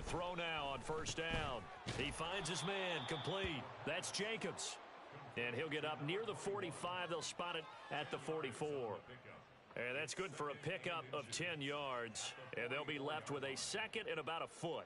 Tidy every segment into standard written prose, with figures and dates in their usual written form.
throw now on first down. He finds his man complete. That's Jacobs. And he'll get up near the 45. They'll spot it at the 44. And that's good for a pickup of 10 yards. And they'll be left with a second and about a foot.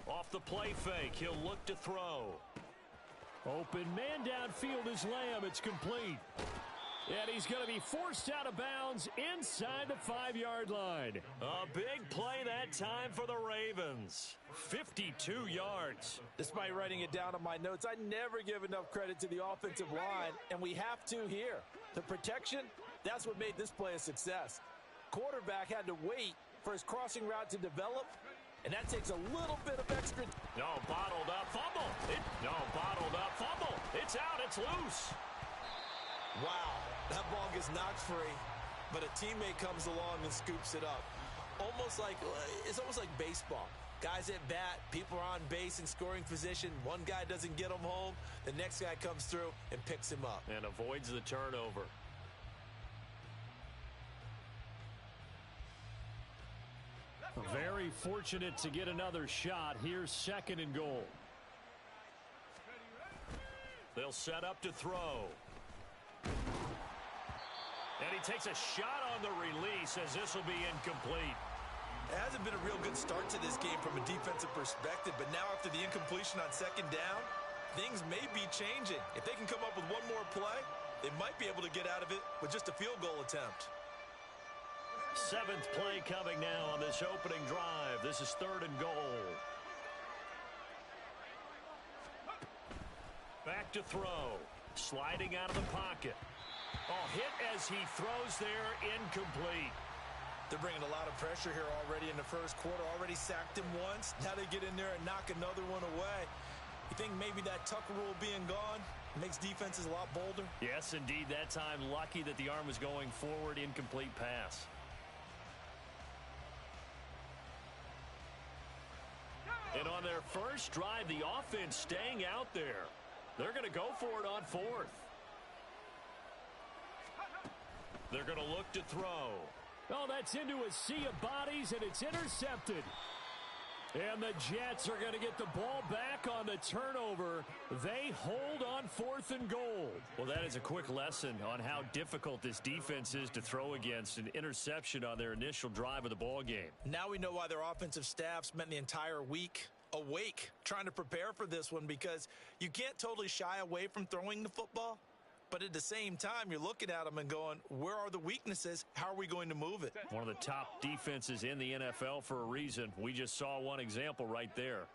Off the play fake, he'll look to throw. Open man downfield is Lamb. It's complete. And he's going to be forced out of bounds inside the 5-yard line. A big play that time for the Ravens. 52 yards. Despite writing it down on my notes, I never give enough credit to the offensive line, and we have to here. The protection, that's what made this play a success. Quarterback had to wait for his crossing route to develop, and that takes a little bit of extra. No, bottled up fumble. Bottled up fumble. It's out. It's loose. Wow, that ball gets knocked free, but a teammate comes along and scoops it up. It's almost like baseball. Guys at bat, people are on base in scoring position. One guy doesn't get them home. The next guy comes through and picks him up. And avoids the turnover. Very fortunate to get another shot. Here's second and goal. They'll set up to throw. And he takes a shot on the release as this will be incomplete. It hasn't been a real good start to this game from a defensive perspective, but now after the incompletion on second down, things may be changing. If they can come up with one more play, they might be able to get out of it with just a field goal attempt. Seventh play coming now on this opening drive. This is third and goal. Back to throw. Sliding out of the pocket. Oh, hit as he throws there, incomplete. They're bringing a lot of pressure here already in the first quarter. Already sacked him once. Now they get in there and knock another one away. You think maybe that Tucker rule being gone makes defenses a lot bolder? Yes, indeed. That time, lucky that the arm was going forward. Incomplete pass. And on their first drive, the offense staying out there. They're going to go for it on fourth. They're going to look to throw. Oh, that's into a sea of bodies, and it's intercepted. And the Jets are going to get the ball back on the turnover. They hold on fourth and goal. Well, that is a quick lesson on how difficult this defense is to throw against. An interception on their initial drive of the ball game. Now we know why their offensive staff spent the entire week awake trying to prepare for this one, because you can't totally shy away from throwing the football. But at the same time, you're looking at them and going, where are the weaknesses? How are we going to move it? One of the top defenses in the NFL for a reason. We just saw one example right there.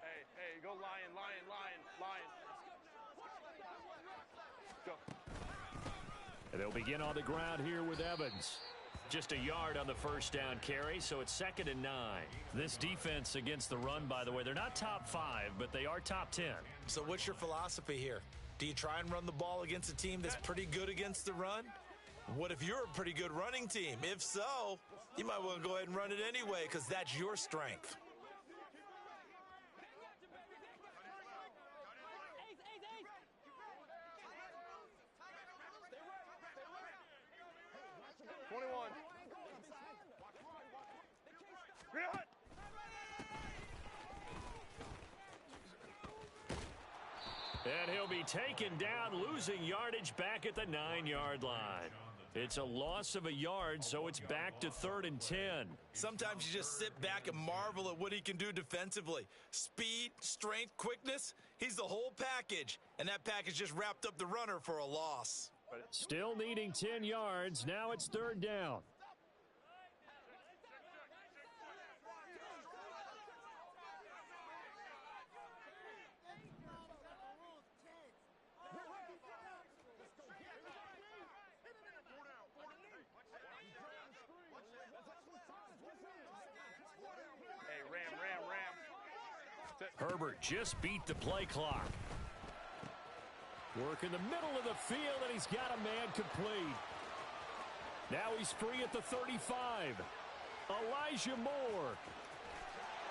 Hey, go lion, lion, lion, lion. Go. And they'll begin on the ground here with Evans. Just a yard on the first down carry, so it's 2nd and 9. This defense against the run, by the way, they're not top 5, but they are top 10. So what's your philosophy here? Do you try and run the ball against a team that's pretty good against the run? What if you're a pretty good running team? If so, you might want to go ahead and run it anyway, because that's your strength. And he'll be taken down, losing yardage back at the 9-yard line. It's a loss of a yard, so it's back to 3rd and 10. Sometimes you just sit back and marvel at what he can do defensively. Speed, strength, quickness, he's the whole package. And that package just wrapped up the runner for a loss. Still needing 10 yards. Now it's 3rd down. Hey, Ram. Herbert just beat the play clock. Work in the middle of the field, and he's got a man complete. Now he's free at the 35. Elijah Moore.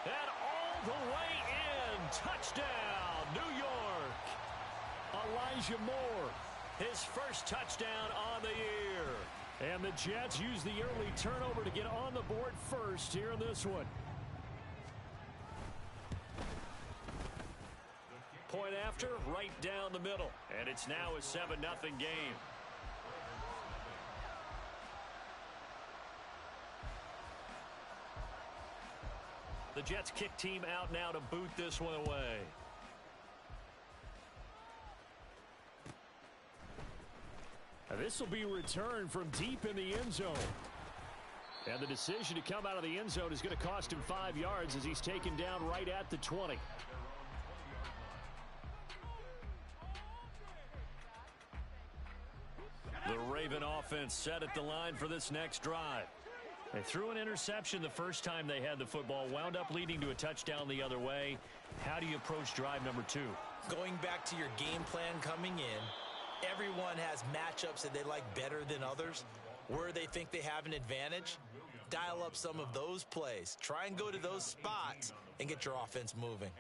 And all the way in. Touchdown, New York. Elijah Moore, his first touchdown on the year. And the Jets use the early turnover to get on the board first here in this one. Point after, right down the middle. And it's now a 7-0 game. The Jets kick team out now to boot this one away. Now this will be returned from deep in the end zone. And the decision to come out of the end zone is going to cost him 5 yards as he's taken down right at the 20. The Raven offense set at the line for this next drive. They threw an interception the first time they had the football, wound up leading to a touchdown the other way. How do you approach drive number 2? Going back to your game plan coming in, everyone has matchups that they like better than others. Where they think they have an advantage, dial up some of those plays. Try and go to those spots and get your offense moving.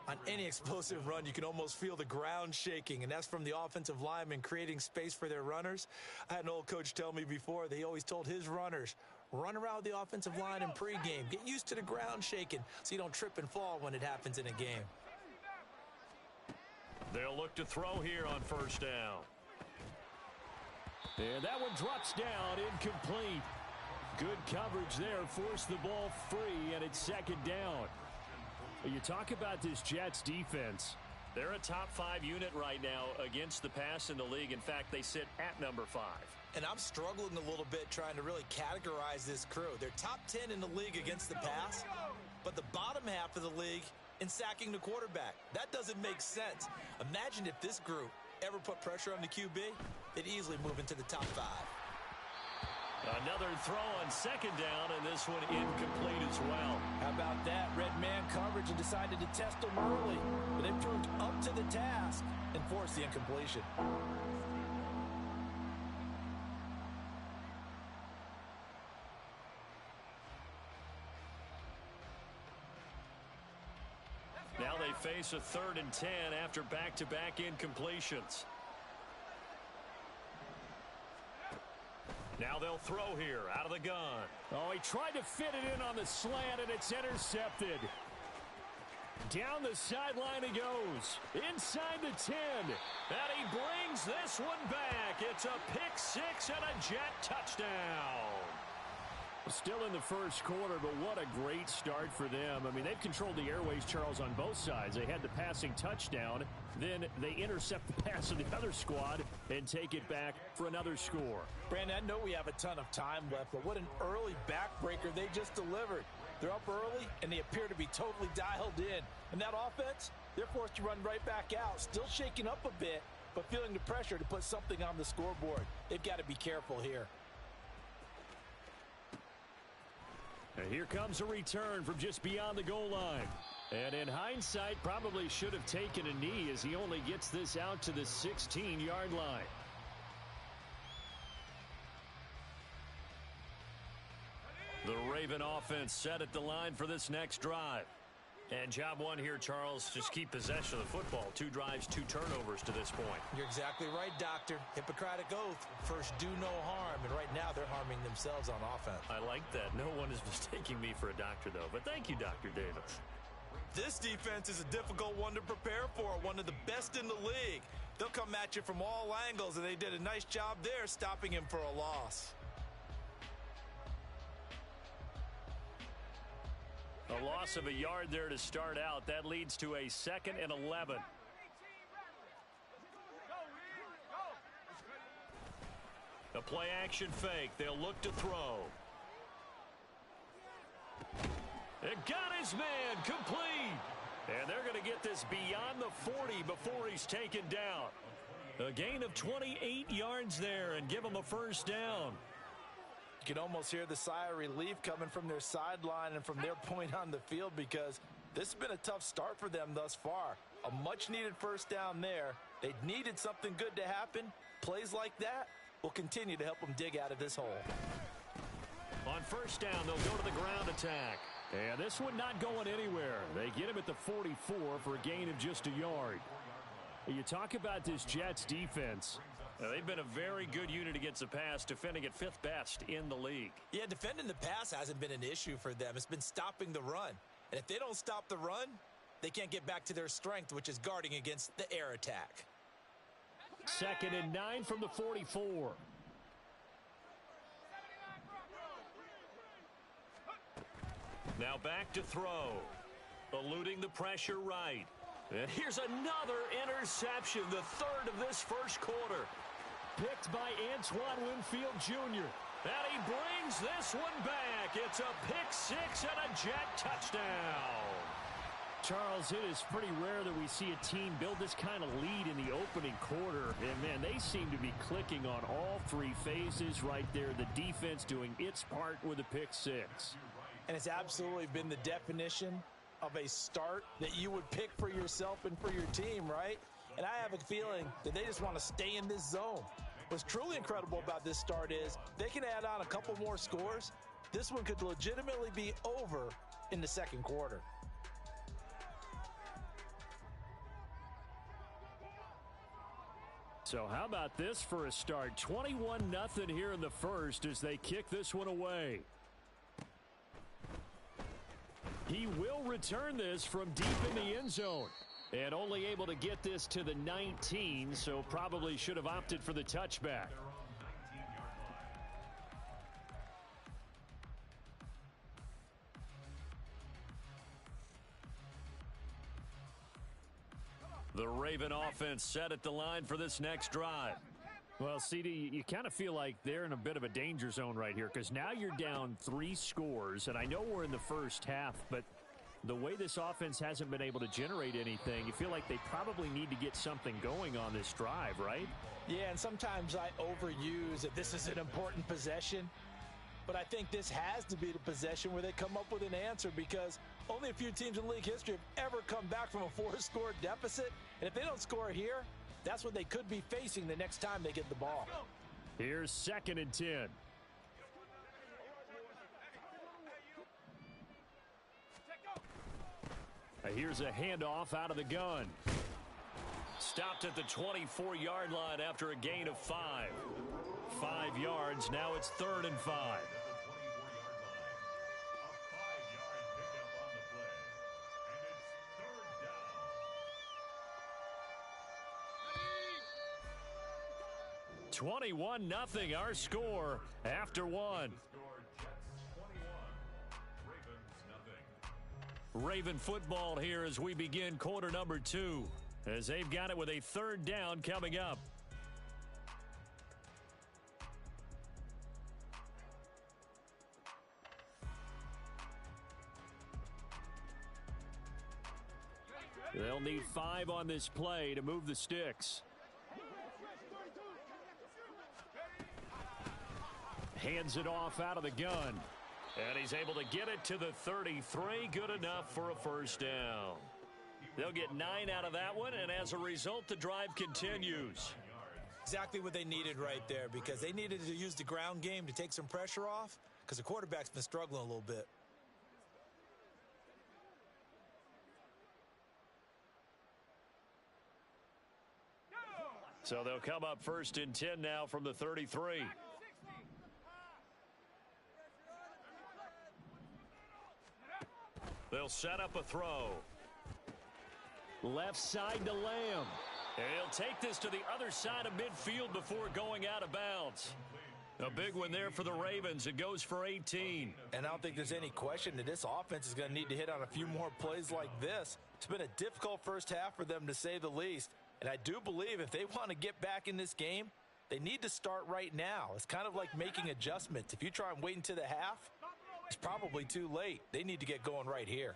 On any explosive run, you can almost feel the ground shaking, and that's from the offensive linemen creating space for their runners. I had an old coach tell me before, they always told his runners, run around the offensive line in pregame. Get used to the ground shaking so you don't trip and fall when it happens in a game. They'll look to throw here on first down. And that one drops down, incomplete. Good coverage there, forced the ball free, and it's second down. You talk about this Jets defense. They're a top 5 unit right now against the pass in the league. In fact, they sit at number 5. And I'm struggling a little bit trying to really categorize this crew. They're top 10 in the league against the pass, but the bottom half of the league in sacking the quarterback. That doesn't make sense. Imagine if this group ever put pressure on the QB, they'd easily move into the top 5. Another throw on second down, and this one incomplete as well. How about that? Red man coverage and decided to test them early. But they proved up to the task and forced the incompletion. Now they face a 3rd and 10 after back-to-back incompletions. Now they'll throw here out of the gun. Oh, he tried to fit it in on the slant, and it's intercepted. Down the sideline he goes. Inside the 10. And he brings this one back. It's a pick 6 and a Jet touchdown. Still in the first quarter, but what a great start for them. I mean, they've controlled the airways, Charles, on both sides. They had the passing touchdown. Then they intercept the pass of the other squad and take it back for another score. Brandon, I know we have a ton of time left, but what an early backbreaker they just delivered. They're up early, and they appear to be totally dialed in. And that offense, they're forced to run right back out, still shaking up a bit, but feeling the pressure to put something on the scoreboard. They've got to be careful here. And here comes a return from just beyond the goal line. And in hindsight, probably should have taken a knee as he only gets this out to the 16-yard line. The Raven offense set at the line for this next drive. And job one here, Charles, just keep possession of the football. 2 drives, 2 turnovers to this point. You're exactly right, Doctor. Hippocratic oath. First, do no harm. And right now, they're harming themselves on offense. I like that. No one is mistaking me for a doctor, though. But thank you, Dr. Davis. This defense is a difficult one to prepare for. One of the best in the league. They'll come at you from all angles, and they did a nice job there stopping him for a loss. A loss of a yard there to start out. That leads to a 2nd and 11. A play action fake. They'll look to throw. It got his man complete. And they're going to get this beyond the 40 before he's taken down. A gain of 28 yards there and give him a first down. You can almost hear the sigh of relief coming from their sideline and from their point on the field because This has been a tough start for them thus far. A much-needed first down there. They needed something good to happen. Plays like that will continue to help them dig out of this hole. On first down, they'll go to the ground attack. And this one not going anywhere. They get him at the 44 for a gain of just a yard. You talk about this Jets defense. They've been a very good unit against the pass, defending at 5th best in the league. Yeah, defending the pass hasn't been an issue for them. It's been stopping the run. And if they don't stop the run, they can't get back to their strength, which is guarding against the air attack. 2nd and 9 from the 44. Now back to throw. Eluding the pressure right. And here's another interception, the 3rd of this first quarter. Picked by Antoine Winfield Jr. And he brings this one back. It's a pick 6 and a Jet touchdown. Charles, it is pretty rare that we see a team build this kind of lead in the opening quarter. And, man, they seem to be clicking on all 3 phases right there. The defense doing its part with a pick 6. And it's absolutely been the definition of a start that you would pick for yourself and for your team, right? And I have a feeling that they just want to stay in this zone. What's truly incredible about this start is they can add on a couple more scores. This one could legitimately be over in the second quarter. So how about this for a start? 21-0 here in the first as they kick this one away. He will return this from deep in the end zone. And only able to get this to the 19, so probably should have opted for the touchback. The Raven offense set at the line for this next drive. Well, CD, you kind of feel like they're in a bit of a danger zone right here because now you're down 3 scores, and I know we're in the first half, but the way this offense hasn't been able to generate anything, you feel like they probably need to get something going on this drive, right? Yeah, and sometimes I overuse that this is an important possession, but I think this has to be the possession where they come up with an answer because only a few teams in league history have ever come back from a 4-score deficit, and if they don't score here, that's what they could be facing the next time they get the ball. Here's 2nd and 10. Here's a handoff out of the gun. Stopped at the 24-yard line after a gain of 5. 5 yards, now it's 3rd and 5. 21-0 our score after 1. Raven football here as we begin quarter number 2, as they've got it with a 3rd down coming up. They'll need 5 on this play to move the sticks. Hands it off out of the gun. And he's able to get it to the 33. Good enough for a first down. They'll get 9 out of that one, and as a result, the drive continues. Exactly what they needed right there because they needed to use the ground game to take some pressure off because the quarterback's been struggling a little bit. So they'll come up 1st and 10 now from the 33. They'll set up a throw. Left side to Lamb. And he'll take this to the other side of midfield before going out of bounds. A big one there for the Ravens. It goes for 18. And I don't think there's any question that this offense is going to need to hit on a few more plays like this. It's been a difficult first half for them, to say the least. And I do believe if they want to get back in this game, they need to start right now. It's kind of like making adjustments. If you try and wait until the half, it's probably too late. They need to get going right here.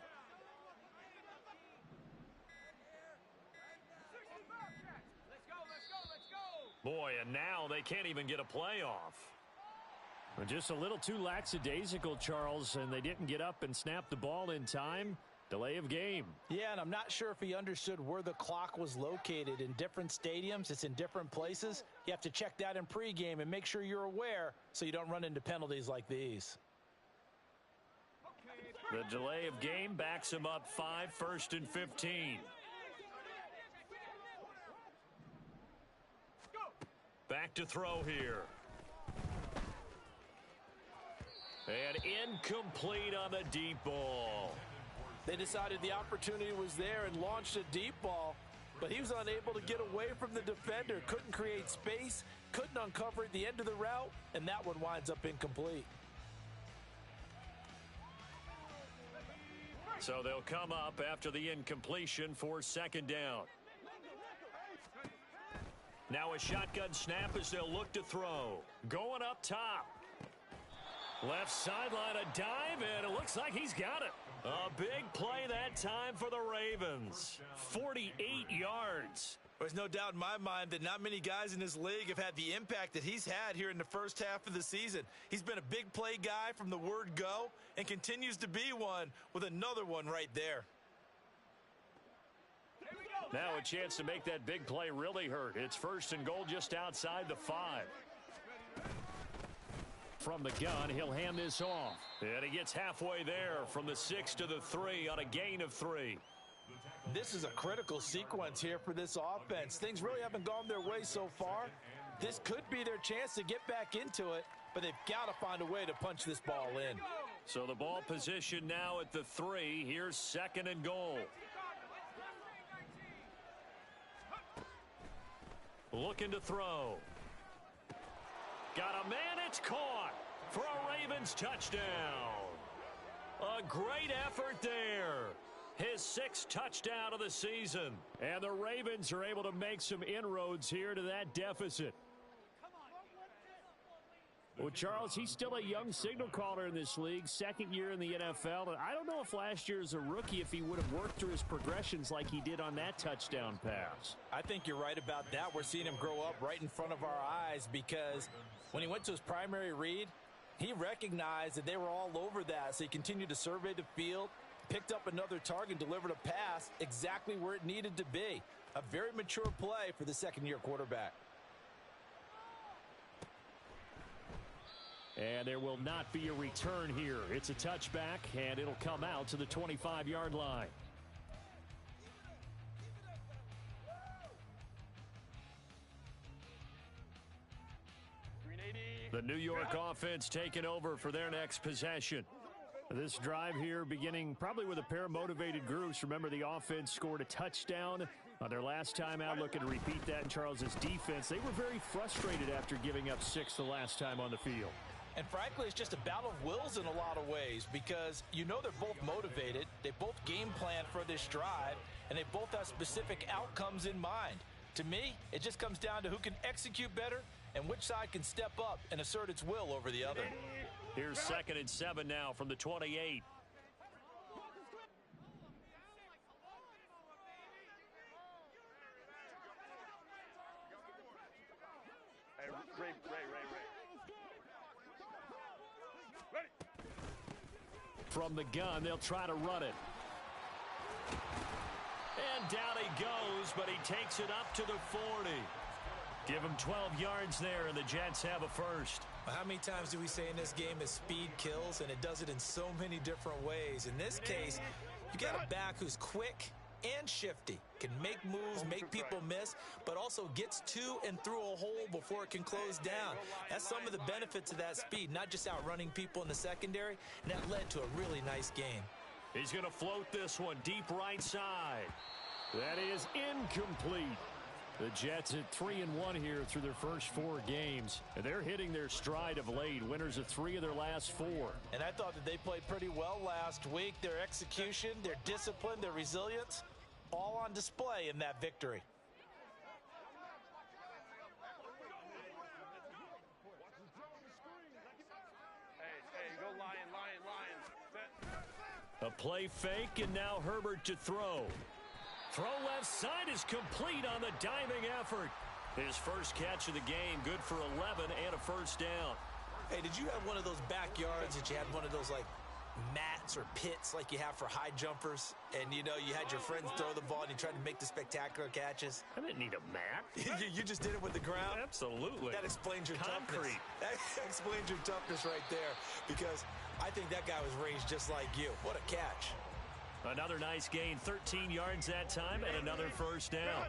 Boy, and now they can't even get a playoff. Just a little too lackadaisical, Charles, and they didn't get up and snap the ball in time. Delay of game. Yeah, and I'm not sure if he understood where the clock was located. In different stadiums, it's in different places. You have to check that in pregame and make sure you're aware so you don't run into penalties like these. The delay of game backs him up 5, 1st and 15. Back to throw here. And incomplete on the deep ball. They decided the opportunity was there and launched a deep ball, but he was unable to get away from the defender. Couldn't create space, couldn't uncover at the end of the route, and that one winds up incomplete. So they'll come up after the incompletion for 2nd down. Now a shotgun snap as they'll look to throw. Going up top. Left sideline, a dive, and it looks like he's got it. A big play that time for the Ravens. 48 yards. There's no doubt in my mind that not many guys in this league have had the impact that he's had here in the first half of the season. He's been a big play guy from the word go and continues to be one with another one right there. Now a chance to make that big play really hurt. It's 1st and goal just outside the 5. From the gun, he'll hand this off. And he gets halfway there from the 6 to the 3 on a gain of 3. This is a critical sequence here for this offense. Things really haven't gone their way so far. This could be their chance to get back into it, but they've got to find a way to punch this ball in. So the ball position now at the 3. Here's 2nd and goal. Looking to throw. Got a man, it's caught for a Ravens touchdown. A great effort there. His 6th touchdown of the season. And the Ravens are able to make some inroads here to that deficit. Well, Charles, he's still a young signal caller in this league, 2nd year in the NFL. And I don't know if last year as a rookie, if he would have worked through his progressions like he did on that touchdown pass. I think you're right about that. We're seeing him grow up right in front of our eyes because when he went to his primary read, he recognized that they were all over that. So he continued to survey the field, picked up another target, delivered a pass exactly where it needed to be. A very mature play for the 2nd-year quarterback. And there will not be a return here. It's a touchback, and it'll come out to the 25-yard line. The New York offense taking over for their next possession. This drive here beginning probably with a pair of motivated groups. Remember, the offense scored a touchdown on their last time out. Looking to repeat that in Charles's defense. They were very frustrated after giving up 6 the last time on the field. And frankly, it's just a battle of wills in a lot of ways because you know they're both motivated. They both game plan for this drive, and they both have specific outcomes in mind. To me, it just comes down to who can execute better and which side can step up and assert its will over the other. Here's 2nd and 7 now from the 28. Hey, Ray. Ready. From the gun, they'll try to run it. And down he goes, but he takes it up to the 40. Give him 12 yards there, and the Jets have a first. How many times do we say in this game is speed kills, and it does it in so many different ways. In this case, you got a back who's quick and shifty, can make moves, make people miss, but also gets to and through a hole before it can close down. That's some of the benefits of that speed, not just outrunning people in the secondary, and that led to a really nice game. He's going to float this one deep right side. That is incomplete. The Jets at 3-1 here through their first 4 games. And they're hitting their stride of late. Winners of 3 of their last 4. And I thought that they played pretty well last week. Their execution, their discipline, their resilience, all on display in that victory. Hey, go Lions. Set. A play fake, and now Herbert to throw. Throw left side is complete on the diving effort. His first catch of the game, good for 11 and a first down. Hey, did you have one of those backyards that you had one of those, like, mat slots or pits like you have for high jumpers, and, you had your friends throw the ball and you tried to make the spectacular catches? I didn't need a mat. You just did it with the ground? Absolutely. That explains your toughness. Concrete. That explains your toughness right there, because I think that guy was raised just like you. What a catch. Another nice gain, 13 yards that time, and another first down.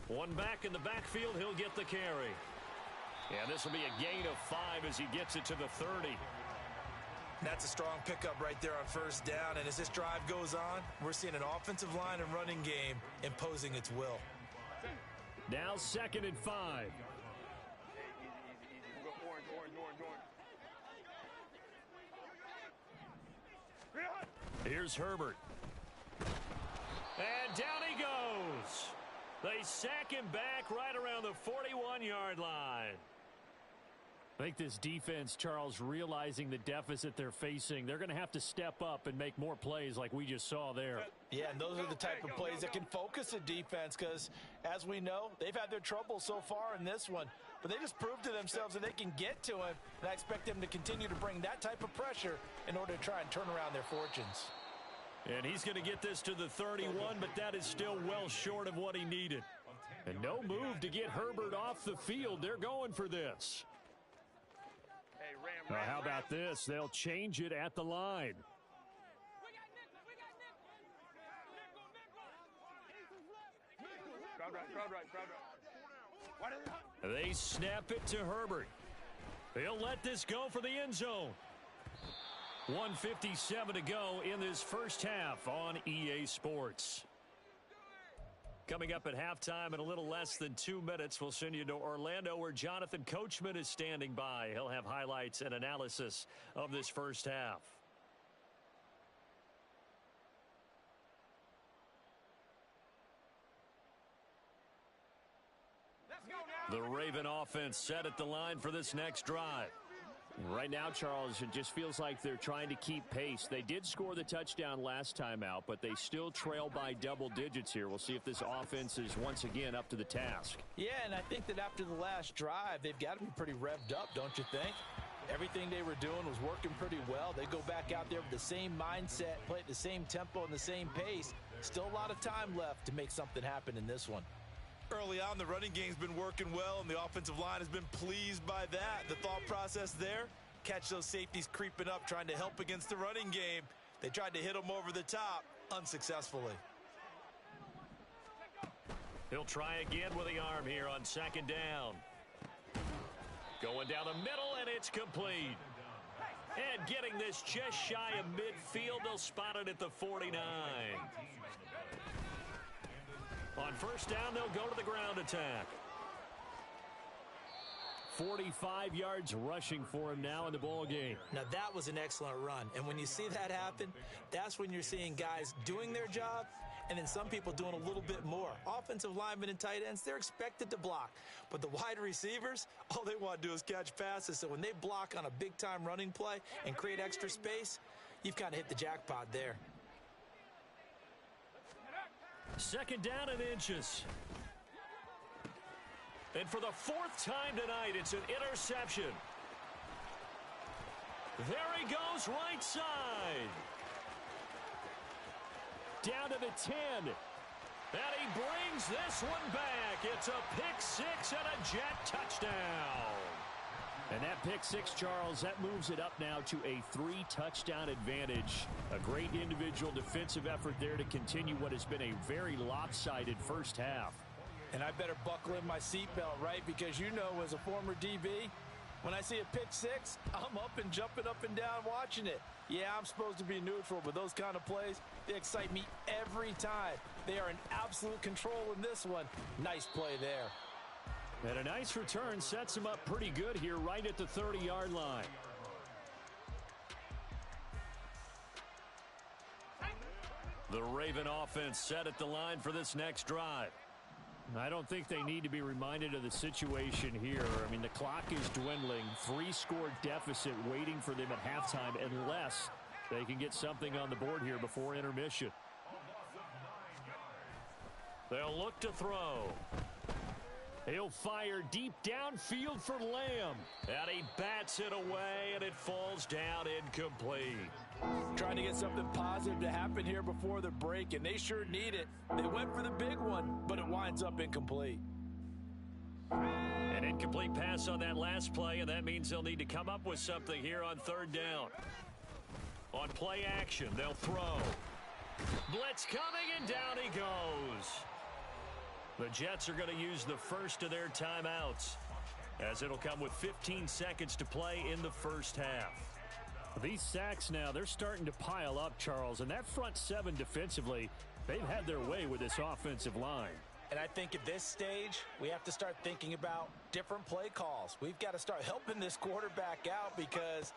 One back in the backfield, he'll get the carry. And this will be a gain of 5 as he gets it to the 30. That's a strong pickup right there on first down, and as this drive goes on, we're seeing an offensive line and running game imposing its will. Now 2nd and 5. Hey, easy. We'll go orange. Here's Herbert. And down he goes. They sack him back right around the 41-yard line. I think this defense, Charles, realizing the deficit they're facing, they're going to have to step up and make more plays like we just saw there. Yeah, and those are the type of plays that can focus a defense because, as we know, they've had their trouble so far in this one. But they just proved to themselves that they can get to him, and I expect them to continue to bring that type of pressure in order to try and turn around their fortunes. And he's going to get this to the 31, but that is still well short of what he needed. And no move to get Herbert off the field. They're going for this. Hey, Ram. How about this? They'll change it at the line. Crowd right. They snap it to Herbert. He'll let this go for the end zone. 1:57 to go in this first half on EA Sports. Coming up at halftime in a little less than 2 minutes, we'll send you to Orlando where Jonathan Coachman is standing by. He'll have highlights and analysis of this first half. The Raven offense set at the line for this next drive. Right now, Charles, it just feels like they're trying to keep pace. They did score the touchdown last time out, but they still trail by double digits here. We'll see if this offense is once again up to the task. Yeah, and I think that after the last drive, they've got to be pretty revved up, don't you think? Everything they were doing was working pretty well. They go back out there with the same mindset, play at the same tempo and the same pace. Still a lot of time left to make something happen in this one. Early on, the running game's been working well, and the offensive line has been pleased by that. The thought process there, catch those safeties creeping up, trying to help against the running game. They tried to hit them over the top, unsuccessfully. He'll try again with the arm here on 2nd down. Going down the middle, and it's complete. And getting this just shy of midfield, they'll spot it at the 49. On first down, they'll go to the ground attack. 45 yards rushing for him now in the ball game. Now, that was an excellent run. And when you see that happen, that's when you're seeing guys doing their job and then some people doing a little bit more. Offensive linemen and tight ends, they're expected to block. But the wide receivers, all they want to do is catch passes. So when they block on a big-time running play and create extra space, you've kind of hit the jackpot there. 2nd down and inches. And for the 4th time tonight, it's an interception. There he goes, right side. Down to the 10. And he brings this one back. It's a pick 6 and a Jet touchdown. And that pick 6, Charles, that moves it up now to a 3-touchdown advantage. A great individual defensive effort there to continue what has been a very lopsided first half. And I better buckle in my seatbelt, right? Because you know, as a former DB, when I see a pick 6, I'm up and jumping up and down watching it. Yeah, I'm supposed to be neutral, but those kind of plays, they excite me every time. They are in absolute control in this one. Nice play there. And a nice return sets him up pretty good here right at the 30-yard line. The Raven offense set at the line for this next drive. I don't think they need to be reminded of the situation here. I mean, the clock is dwindling. 3-score deficit waiting for them at halftime unless they can get something on the board here before intermission. They'll look to throw. He'll fire deep downfield for Lamb. And he bats it away, and it falls down incomplete. Trying to get something positive to happen here before the break, and they sure need it. They went for the big one, but it winds up incomplete. An incomplete pass on that last play, and that means they'll need to come up with something here on third down. On play action, they'll throw. Blitz coming, and down he goes. The Jets are going to use the first of their timeouts, as it'll come with 15 seconds to play in the first half. These sacks now, they're starting to pile up, Charles, and that front seven defensively, they've had their way with this offensive line. And I think at this stage, we have to start thinking about different play calls. We've got to start helping this quarterback out because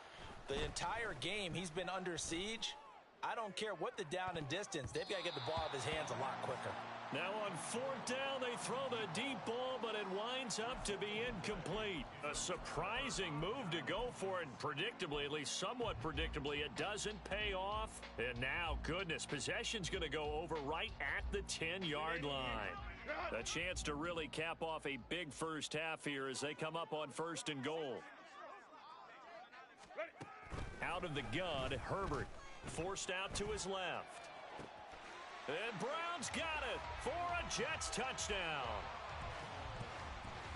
the entire game he's been under siege. I don't care what the down and distance, they've got to get the ball out of his hands a lot quicker. Now on fourth down, they throw the deep ball, but it winds up to be incomplete. A surprising move to go for it, and predictably, at least somewhat predictably, it doesn't pay off. And now, goodness, possession's going to go over right at the 10-yard line. A chance to really cap off a big first half here as they come up on first and goal. Out of the gun, Herbert forced out to his left. And Brown's got it for a Jets touchdown.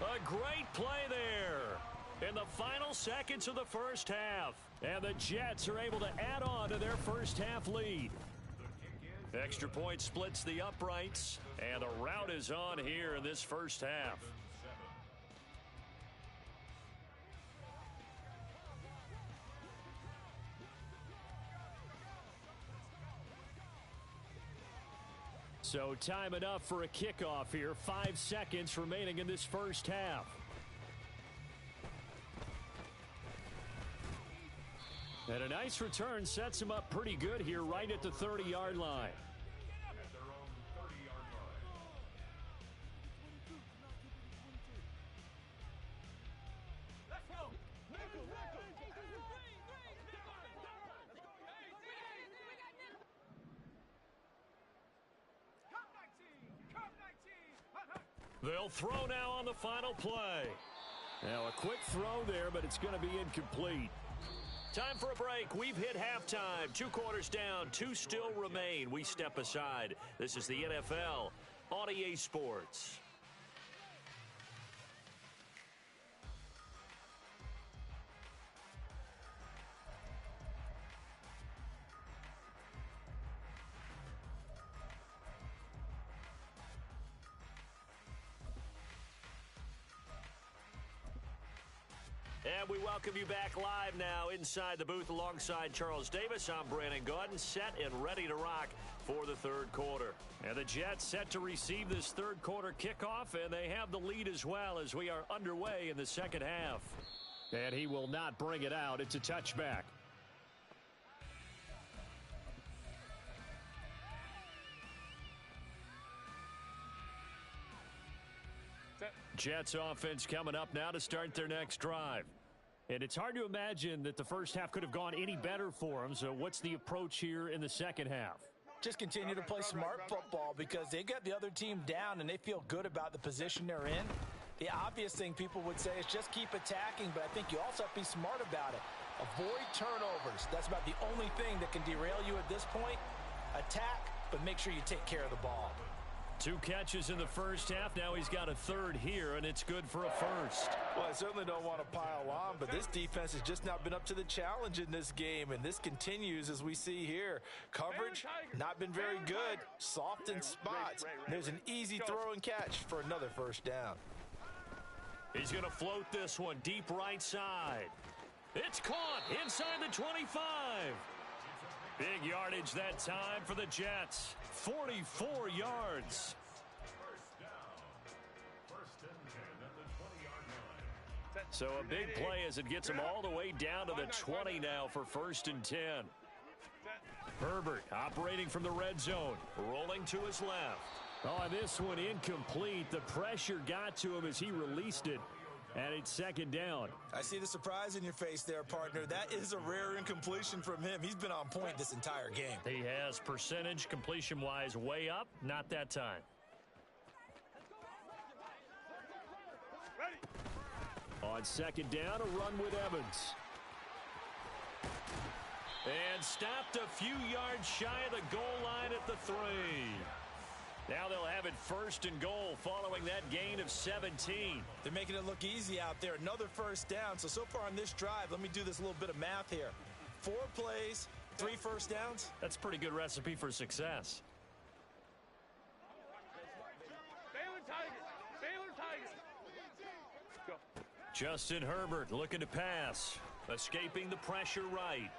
A great play there in the final seconds of the first half. And the Jets are able to add on to their first half lead. Extra point splits the uprights, and a rout is on here in this first half. So time enough for a kickoff here. 5 seconds remaining in this first half. And a nice return sets him up pretty good here right at the 30-yard line. They'll throw now on the final play. Now a quick throw there, but it's going to be incomplete. Time for a break. We've hit halftime. 2 quarters down, 2 still remain. We step aside. This is the NFL on EA Sports. And we welcome you back live now inside the booth alongside Charles Davis. I'm Brandon Gaudin, set and ready to rock for the third quarter. And the Jets set to receive this third quarter kickoff, and they have the lead as well as we are underway in the second half. And he will not bring it out. It's a touchback. Jets offense coming up now to start their next drive. And it's hard to imagine that the first half could have gone any better for them. So what's the approach here in the second half? Just continue to play smart football because they got the other team down and they feel good about the position they're in. The obvious thing people would say is just keep attacking, but I think you also have to be smart about it. Avoid turnovers. That's about the only thing that can derail you at this point. Attack, but make sure you take care of the ball. 2 catches in the first half. Now he's got a third here, and it's good for a first. Well, I certainly don't want to pile on, but this defense has just not been up to the challenge in this game, and this continues as we see here. Coverage, not been very good. Soft in spots. There's an easy throw and catch for another first down. He's going to float this one deep right side. It's caught inside the 25. Big yardage that time for the Jets. 44 yards. So a big play as it gets them all the way down to the 20 now for 1st and 10. Herbert operating from the red zone, rolling to his left. Oh, this one incomplete. The pressure got to him as he released it, and it's second down. I see the surprise in your face there, partner. That is a rare incompletion from him. He's been on point this entire game. He has percentage completion-wise way up. Not that time. On second down, a run with Evans. And stopped a few yards shy of the goal line at the 3. Now they'll have it first and goal following that gain of 17. They're making it look easy out there. Another first down. So far on this drive, let me do this little bit of math here. 4 plays, 3 first downs. That's a pretty good recipe for success. Baylor Tigers. Baylor Tigers. Go. Justin Herbert looking to pass. Escaping the pressure right.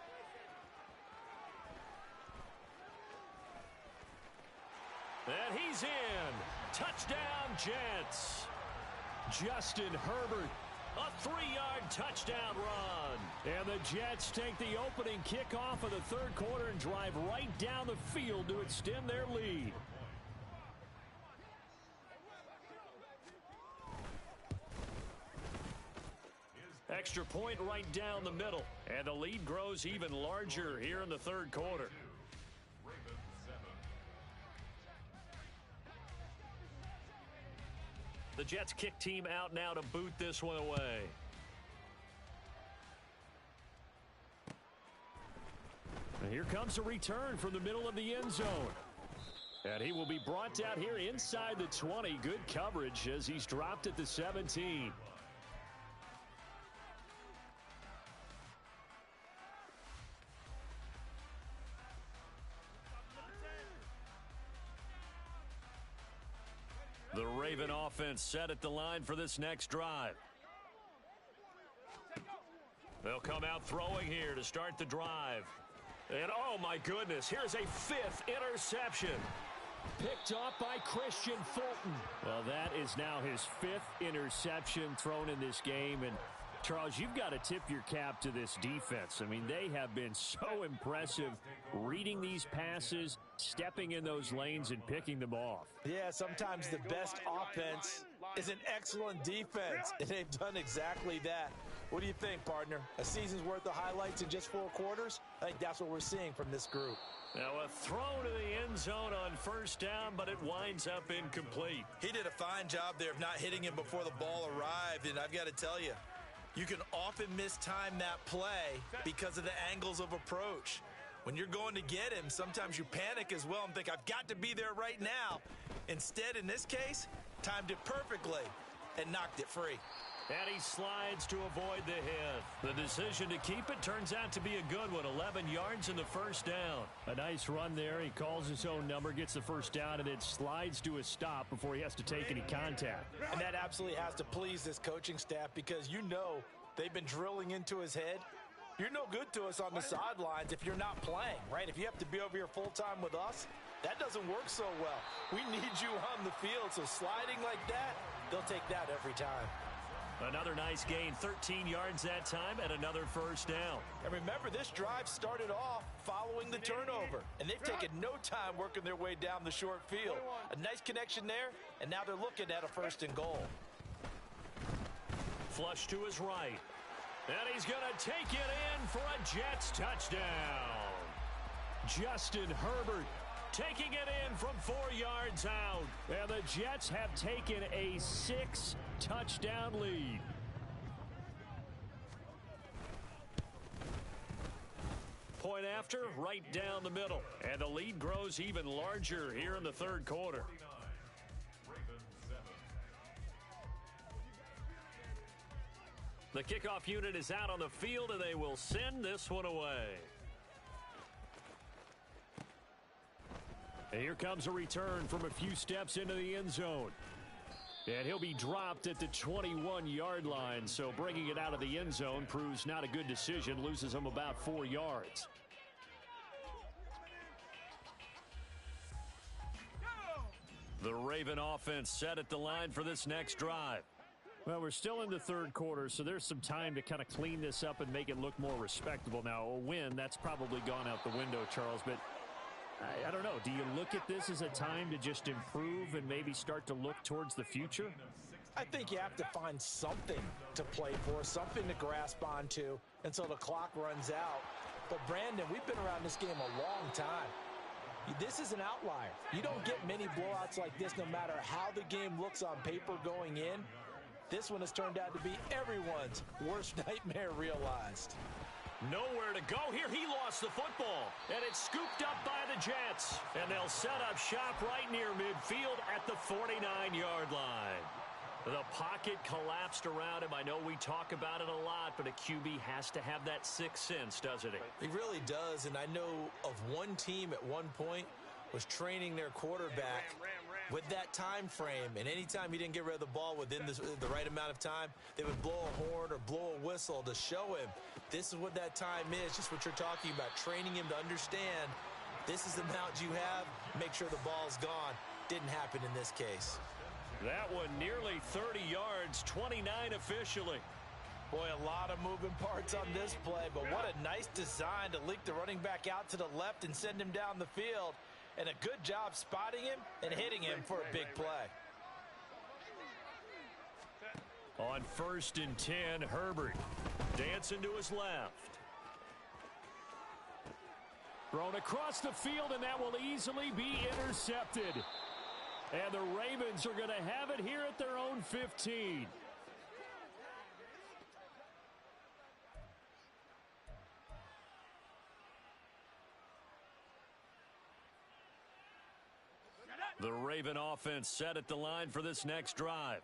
And he's in. Touchdown, Jets. Justin Herbert, a 3-yard touchdown run. And the Jets take the opening kickoff of the third quarter and drive right down the field to extend their lead. Extra point right down the middle. And the lead grows even larger here in the third quarter. The Jets kick team out now to boot this one away. And here comes a return from the middle of the end zone. And he will be brought down here inside the 20. Good coverage as he's dropped at the 17. The Raven offense set at the line for this next drive. They'll come out throwing here to start the drive. And oh my goodness, here's a 5th interception. Picked off by Christian Fulton. Well, that is now his 5th interception thrown in this game. And Charles, you've got to tip your cap to this defense. I mean, they have been so impressive reading these passes, stepping in those lanes, and picking them off. Yeah, sometimes the best offense is an excellent defense, and they've done exactly that. What do you think, partner? A season's worth of highlights in just 4 quarters? I think that's what we're seeing from this group. Now a throw to the end zone on first down, but it winds up incomplete. He did a fine job there of not hitting him before the ball arrived, and I've got to tell you, you can often mistime that play because of the angles of approach. When you're going to get him, sometimes you panic as well and think, I've got to be there right now. Instead, in this case, timed it perfectly and knocked it free. And he slides to avoid the hit. The decision to keep it turns out to be a good one. 11 yards in the first down. A nice run there. He calls his own number, gets the first down, and then slides to a stop before he has to take any contact. And that absolutely has to please this coaching staff because you know they've been drilling into his head. You're no good to us on the sidelines if you're not playing, right? If you have to be over here full-time with us, that doesn't work so well. We need you on the field, so sliding like that, they'll take that every time. Another nice gain, 13 yards that time, and another first down. And remember, this drive started off following the turnover, and they've taken no time working their way down the short field. A nice connection there, and now they're looking at a first and goal. Flush to his right. And he's going to take it in for a Jets touchdown. Justin Herbert taking it in from 4 yards out. And the Jets have taken a 6-touchdown lead. Point after, right down the middle. And the lead grows even larger here in the third quarter. The kickoff unit is out on the field, and they will send this one away. And here comes a return from a few steps into the end zone. And he'll be dropped at the 21-yard line, so bringing it out of the end zone proves not a good decision, loses him about 4 yards. The Raven offense set at the line for this next drive. Well, we're still in the third quarter, so there's some time to kind of clean this up and make it look more respectable. Now, a win, that's probably gone out the window, Charles, but I don't know. Do you look at this as a time to just improve and maybe start to look towards the future? I think you have to find something to play for, something to grasp onto until the clock runs out. But, Brandon, we've been around this game a long time. This is an outlier. You don't get many blowouts like this no matter how the game looks on paper going in. This one has turned out to be everyone's worst nightmare realized. Nowhere to go here. He lost the football, and it's scooped up by the Jets. And they'll set up shop right near midfield at the 49-yard line. The pocket collapsed around him. I know we talk about it a lot, but a QB has to have that sixth sense, doesn't he? He really does, and I know of one team at one point was training their quarterback with that time frame, and anytime he didn't get rid of the ball within the right amount of time, they would blow a horn or blow a whistle to show him this is what that time is, just what you're talking about, training him to understand this is the amount you have, make sure the ball's gone. Didn't happen in this case. That one nearly 30 yards, 29 officially. Boy, a lot of moving parts on this play, but what a nice design to leak the running back out to the left and send him down the field. And a good job spotting him and hitting him for a big play. On 1st and 10, Herbert dancing to his left. Thrown across the field, and that will easily be intercepted. And the Ravens are going to have it here at their own 15. The Raven offense set at the line for this next drive.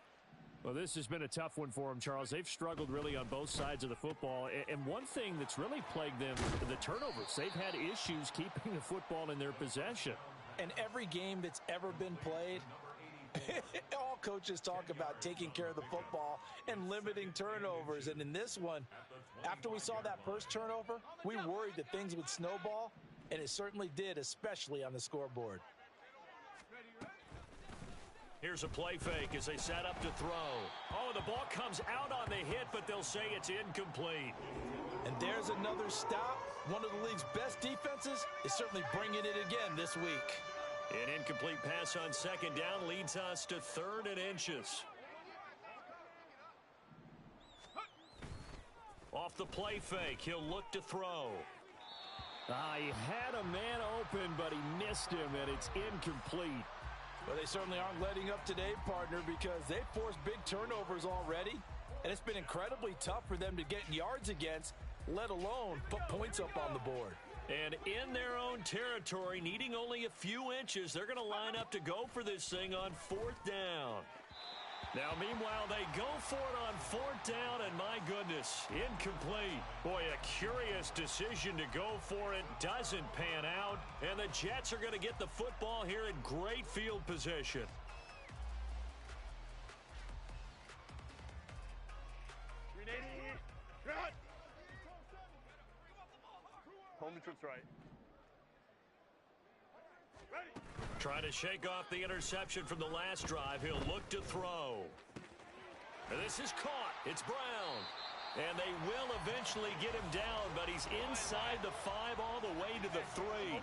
Well, this has been a tough one for them, Charles. They've struggled really on both sides of the football. And one thing that's really plagued them, the turnovers. They've had issues keeping the football in their possession. And every game that's ever been played, all coaches talk about taking care of the football and limiting turnovers. And in this one, after we saw that first turnover, we worried that things would snowball, and it certainly did, especially on the scoreboard. Here's a play fake as they set up to throw. Oh, the ball comes out on the hit, but they'll say it's incomplete. And there's another stop. One of the league's best defenses is certainly bringing it again this week. An incomplete pass on second down leads us to 3rd and inches. Off the play fake, he'll look to throw. He had a man open, but he missed him, and it's incomplete. Well, they certainly aren't letting up today, partner, because they've forced big turnovers already, and it's been incredibly tough for them to get yards against, let alone put points up on the board. And in their own territory, needing only a few inches, they're going to line up to go for this thing on 4th down. Now, meanwhile, they go for it on 4th down, and my goodness, incomplete. Boy, a curious decision to go for it. Doesn't pan out, and the Jets are going to get the football here in great field position. Home trips right. Trying to shake off the interception from the last drive. He'll look to throw. And this is caught. It's Brown. And they will eventually get him down, but he's inside the 5 all the way to the 3.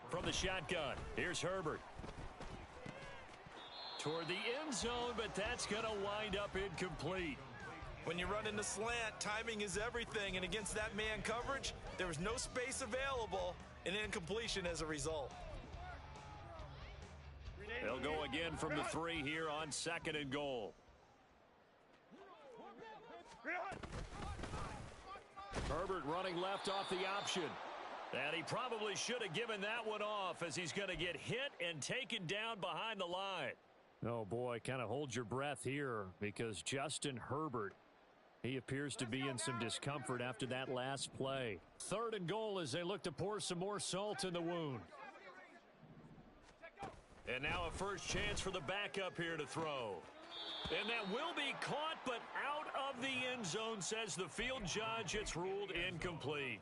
From the shotgun, here's Herbert. Toward the end zone, but that's going to wind up incomplete. When you run in the slant, timing is everything, and against that man coverage, there was no space available, and incompletion as a result. They'll go again from the 3 here on 2nd and goal. Herbert running left off the option. And he probably should have given that one off as he's going to get hit and taken down behind the line. Oh, boy, kind of hold your breath here because Justin Herbert, he appears to be in some discomfort after that last play. 3rd and goal as they look to pour some more salt in the wound. And now a first chance for the backup here to throw. And that will be caught, but out of the end zone, says the field judge. It's ruled incomplete.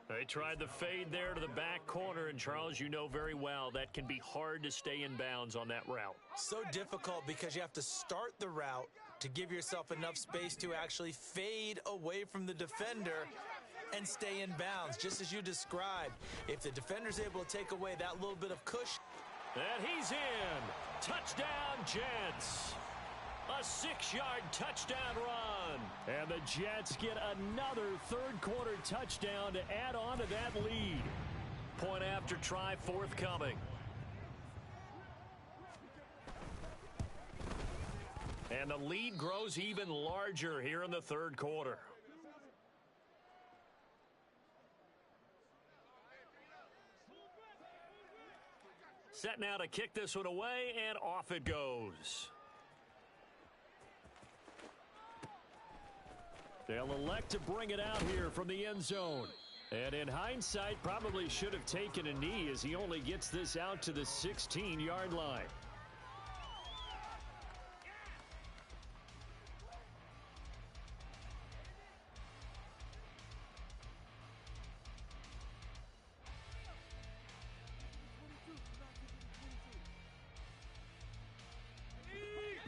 They tried the fade there to the back corner, and Charles, you know very well that can be hard to stay in bounds on that route. So difficult because you have to start the route to give yourself enough space to actually fade away from the defender. and stay in bounds, just as you described. If the defender's able to take away that little bit of cushion. And he's in. Touchdown, Jets. A 6-yard touchdown run. And the Jets get another third-quarter touchdown to add on to that lead. Point after try forthcoming. And the lead grows even larger here in the third quarter. Set now to kick this one away, and off it goes. They'll elect to bring it out here from the end zone. And in hindsight, probably should have taken a knee as he only gets this out to the 16-yard line.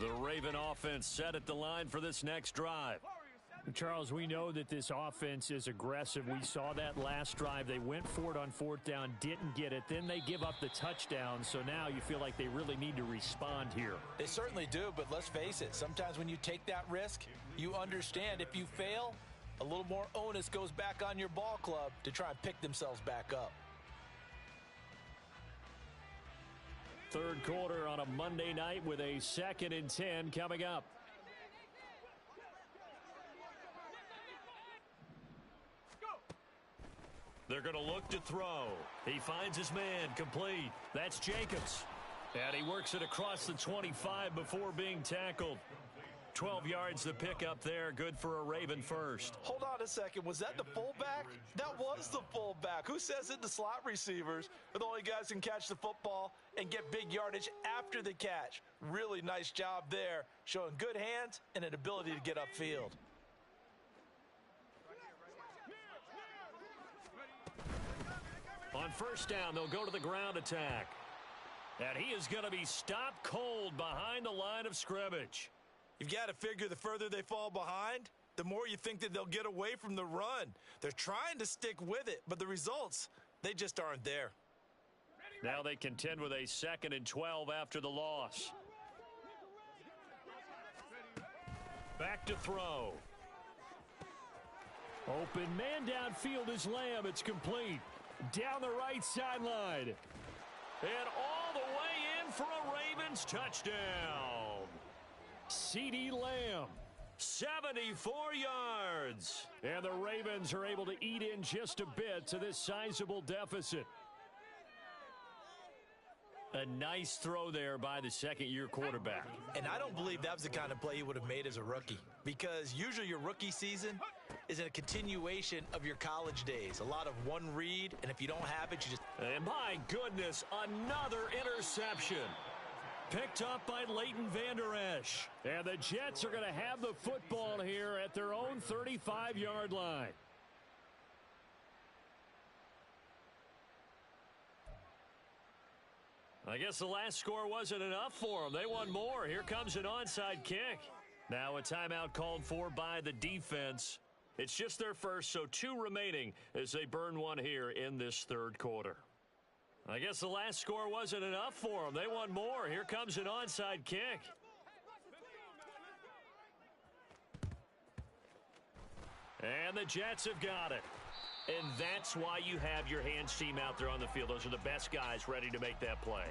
The Raven offense set at the line for this next drive. Charles, we know that this offense is aggressive. We saw that last drive. They went for it on fourth down, didn't get it. Then they give up the touchdown, so now you feel like they really need to respond here. They certainly do, but let's face it. Sometimes when you take that risk, you understand if you fail, a little more onus goes back on your ball club to try and pick themselves back up. Third quarter on a Monday night with a 2nd and 10 coming up. They're going to look to throw. He finds his man complete. That's Jacobs. And he works it across the 25 before being tackled. 12 yards to pick up there. Good for a Raven first. Hold on a second. Was that the fullback? That was the fullback. Who says it? The slot receivers are the only guys who can catch the football and get big yardage after the catch. Really nice job there, showing good hands and an ability to get upfield. On first down, they'll go to the ground attack. And he is going to be stopped cold behind the line of scrimmage. You've got to figure the further they fall behind, the more you think that they'll get away from the run. They're trying to stick with it, but the results, they just aren't there. Now they contend with a 2nd and 12 after the loss. Back to throw. Open man downfield is Lamb. It's complete. Down the right sideline. And all the way in for a Ravens touchdown. CeeDee Lamb, 74 yards. And the Ravens are able to eat in just a bit to this sizable deficit. A nice throw there by the second-year quarterback. And I don't believe that was the kind of play he would have made as a rookie, because usually your rookie season is a continuation of your college days. A lot of one read, and if you don't have it, you just... And my goodness, another interception. Picked up by Leighton Vander Esch. And the Jets are going to have the football here at their own 35-yard line. I guess the last score wasn't enough for them. They want more. Here comes an onside kick. Now a timeout called for by the defense. It's just their first, so 2 remaining as they burn one here in this third quarter. I guess the last score wasn't enough for them. They want more. Here comes an onside kick. And the Jets have got it. And that's why you have your hands team out there on the field. Those are the best guys ready to make that play.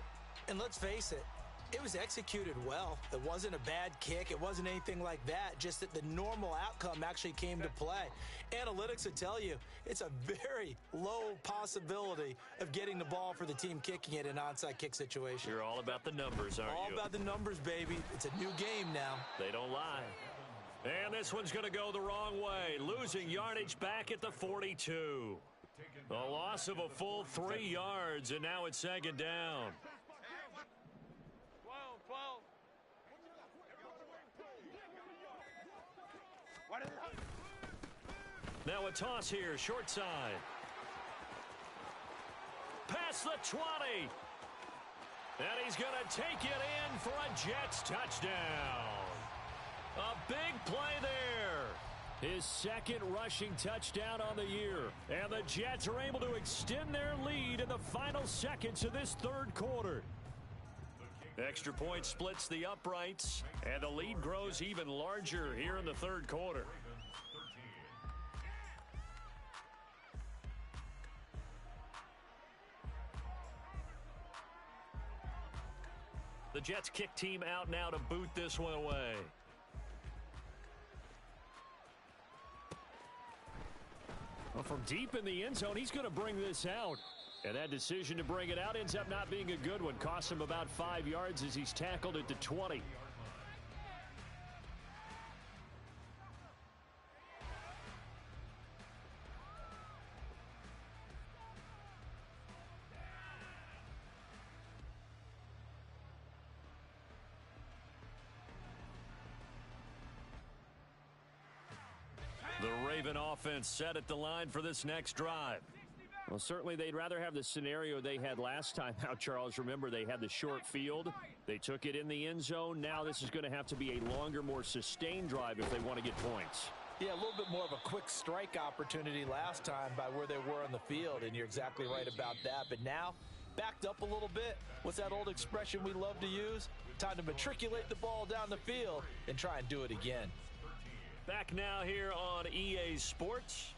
And let's face it, it was executed well. It wasn't a bad kick. It wasn't anything like that. Just that the normal outcome actually came to play. Analytics would tell you it's a very low possibility of getting the ball for the team kicking it in an onside kick situation. You're all about the numbers, aren't you? All about the numbers, baby. It's a new game now. They don't lie. And this one's going to go the wrong way. Losing yardage back at the 42. A loss of a full 3 yards, and now it's 2nd down. 12. Now a toss here, short side. Past the 20. And he's going to take it in for a Jets touchdown. A big play there. His second rushing touchdown on the year. And the Jets are able to extend their lead in the final seconds of this third quarter. Extra point splits the uprights, and the lead grows even larger here in the third quarter. The Jets kick team out now to boot this one away. Well, from deep in the end zone, he's going to bring this out. And that decision to bring it out ends up not being a good one. Costs him about 5 yards as he's tackled at the 20. The Raven offense set at the line for this next drive. Well, certainly they'd rather have the scenario they had last time out, Charles. Remember, they had the short field. They took it in the end zone. Now this is going to have to be a longer, more sustained drive if they want to get points. Yeah, a little bit more of a quick strike opportunity last time by where they were on the field, and you're exactly right about that. But now, backed up a little bit. What's that old expression we love to use? Time to matriculate the ball down the field and try and do it again. Back now here on EA Sports.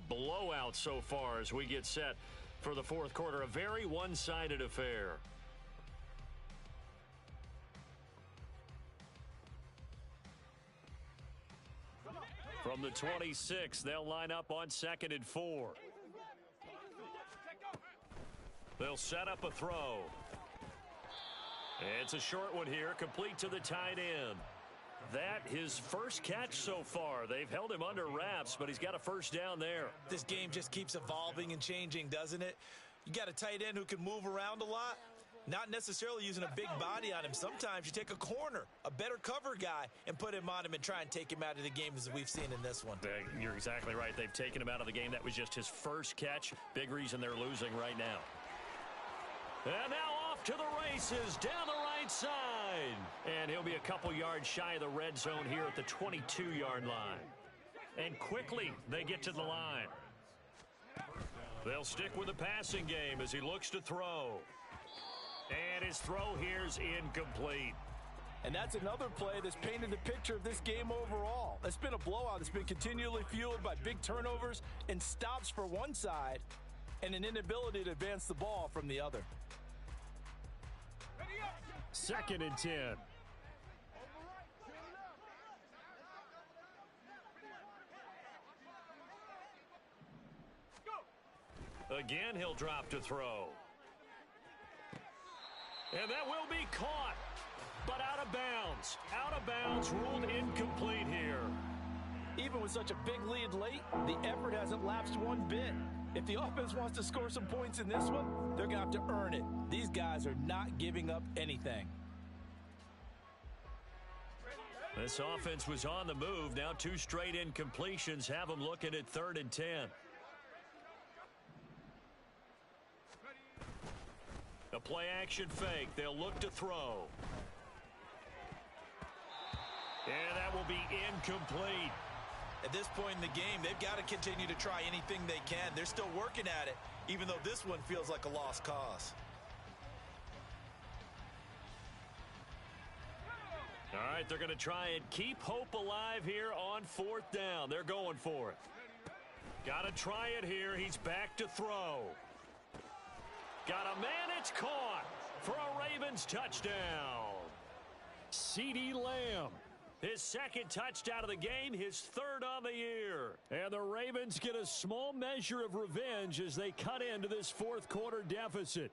Blowout so far as we get set for the fourth quarter. A very one-sided affair. From the 26, they'll line up on 2nd and 4. They'll set up a throw. It's a short one here, complete to the tight end. That his first catch so far. They've held him under wraps, but he's got a first down there. This game just keeps evolving and changing, doesn't it? You got a tight end who can move around a lot, not necessarily using a big body on him. Sometimes you take a corner, a better cover guy, and put him on him and try and take him out of the game as we've seen in this one. You're exactly right. They've taken him out of the game. That was just his first catch. Big reason they're losing right now. And now off to the races down the right side. And he'll be a couple yards shy of the red zone here at the 22-yard line. And quickly they get to the line. They'll stick with the passing game as he looks to throw. And his throw here's incomplete. And that's another play that's painted the picture of this game overall. It's been a blowout. It's been continually fueled by big turnovers and stops for one side and an inability to advance the ball from the other. 2nd and 10. Again, he'll drop to throw. And that will be caught, but out of bounds. Out of bounds, ruled incomplete here. Even with such a big lead late, the effort hasn't lapsed one bit. If the offense wants to score some points in this one, they're going to have to earn it. These guys are not giving up anything. This offense was on the move. Now 2 straight incompletions have them looking at 3rd and 10. A play action fake. They'll look to throw. And that will be incomplete. At this point in the game, they've got to continue to try anything they can. They're still working at it, even though this one feels like a lost cause. All right, they're going to try and keep hope alive here on 4th down. They're going for it. Got to try it here. He's back to throw. Got a man, it's caught for a Ravens touchdown. CeeDee Lamb, his 2nd touchdown of the game, his 3rd on the year. And the Ravens get a small measure of revenge as they cut into this 4th quarter deficit.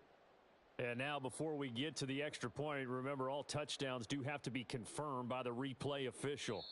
And now before we get to the extra point, remember all touchdowns do have to be confirmed by the replay official.